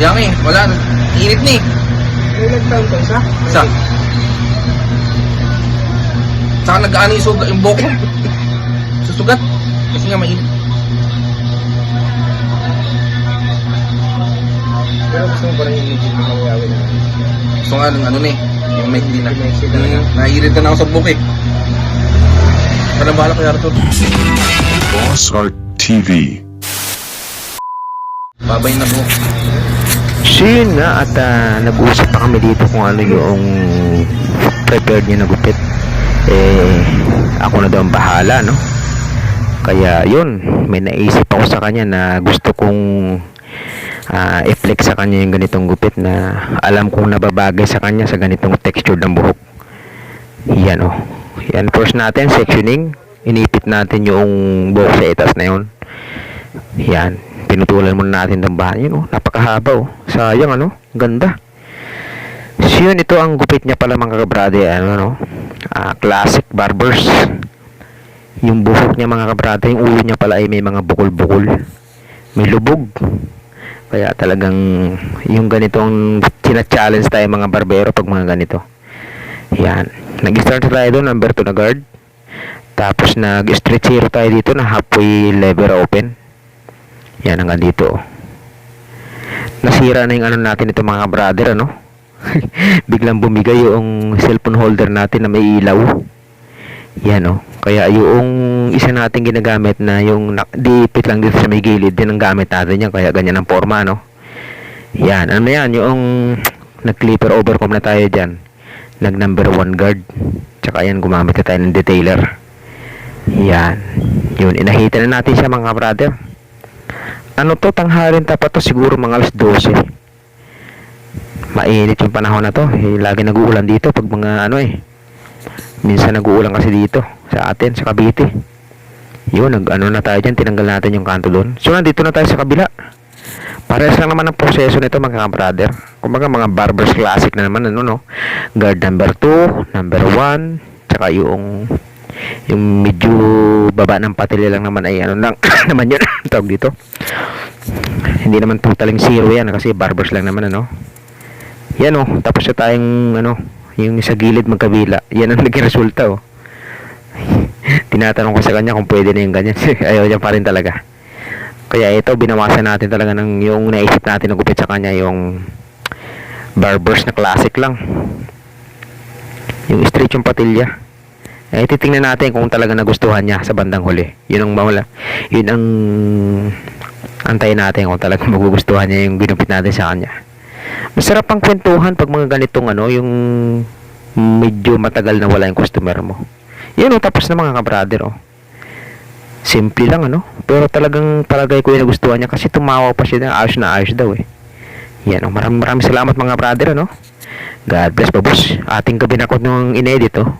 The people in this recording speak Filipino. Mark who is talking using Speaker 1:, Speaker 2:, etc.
Speaker 1: Yang eh, wala. Init ni.
Speaker 2: May nagtaon ka isa?
Speaker 1: Isa. Saka nag-ano yung buhok ko. Susugat. Kasi nga mainit.
Speaker 2: Pero gusto mo pa rin yung medyo mangyayawin na.
Speaker 1: Gusto nga ng ano na eh. Yung maikli na.
Speaker 2: Maikli talaga.
Speaker 1: Naiirita na ako sa buhok eh. Parang bahala kay Arthur.
Speaker 3: Boss Art TV.
Speaker 1: Babay na buhok.
Speaker 4: So yun nga at nag-uusap pa kami dito kung ano yung prepared niya na gupit. Ako na daw ang bahala, no? Kaya yun, may naisip ako sa kanya na gusto kong i-flex sa kanya yung ganitong gupit na alam kong nababagay sa kanya sa ganitong texture ng buhok. Yan o. Yan, first natin, sectioning. Inipit natin yung buhok sa itas na yun. Yan. Pinutulan muna natin ng bahan. Yun o, napakahaba o. Sayang ano, ganda. So yun, ito ang gupit niya pala mga kabrade. Ano no? Classic barbers. Yung buhok niya mga kabrade, yung ulo niya pala ay may mga bukol-bukol. May lubog. Kaya talagang yung ganitong china-challenge tayo mga barbero pag mga ganito. Yan. Nag-start tayo doon, number 2 na guard. Tapos nag-stretch zero tayo dito na halfway lever open. Yan hanggang dito. Nasira na yung ano natin ito mga brother, ano? Biglang bumigay yung cellphone holder natin na may ilaw. Yan oh. Kaya yung isa natin ginagamit na yung dipit lang dito sa may gilid, din ang gamit natin yan. Kaya ganyan ang forma, no? Yan. Ano yan? Yung nag-clipper overcomb na tayo dyan. Nag number 1 guard. Tsaka yan, gumamit na tayo ng detailer. Yan. Yun. Inahitan na natin siya mga brother. Ano to? Tanghalin tapat to. Siguro mga alas 12. Mainit yung panahon na to. Lagi nag-uulan dito pag mga ano eh. Minsan nag-uulan kasi dito sa atin, sa Cavite. Yun, nag-ano na tayo dyan, tinanggal natin yung kanto doon. So, nandito na tayo sa kabila. Parehas lang naman ang proseso nito mga brother. Kumbaga mga barbers classic na naman, ano no? Guard number 2, number 1, tsaka yung medyo baba ng patilya lang naman ay ano lang naman yun, tawag dito. Hindi naman totaling zero yan kasi barbers lang naman, ano? Yan oh, tapos na tayong ano, yung sa gilid magkabila. Yan ang naging resulta oh. Tinatanong ko sa kanya kung pwede na yung ganyan. Ayaw niya pa rin talaga. Kaya ito, binawasan natin talaga ng yung naisip natin na gupit sa kanya, yung barbers na classic lang. Yung straight yung patilya. Titingnan natin kung talaga nagustuhan niya sa bandang huli. Yun ang mawala. Yun ang antayin natin kung talaga magugustuhan niya yung ginupit natin sa kanya. Masarap ang kwentuhan pag mga ganitong ano, yung medyo matagal na wala yung customer mo. Yan o, tapos na mga kabrader o. Simple lang ano, pero talagang palagay ko yung nagustuhan niya kasi tumawa pa siya na ayos daw eh. Yan o, maraming salamat mga brother ano. God bless po boss. Ating gabi na ako nung inedit oh.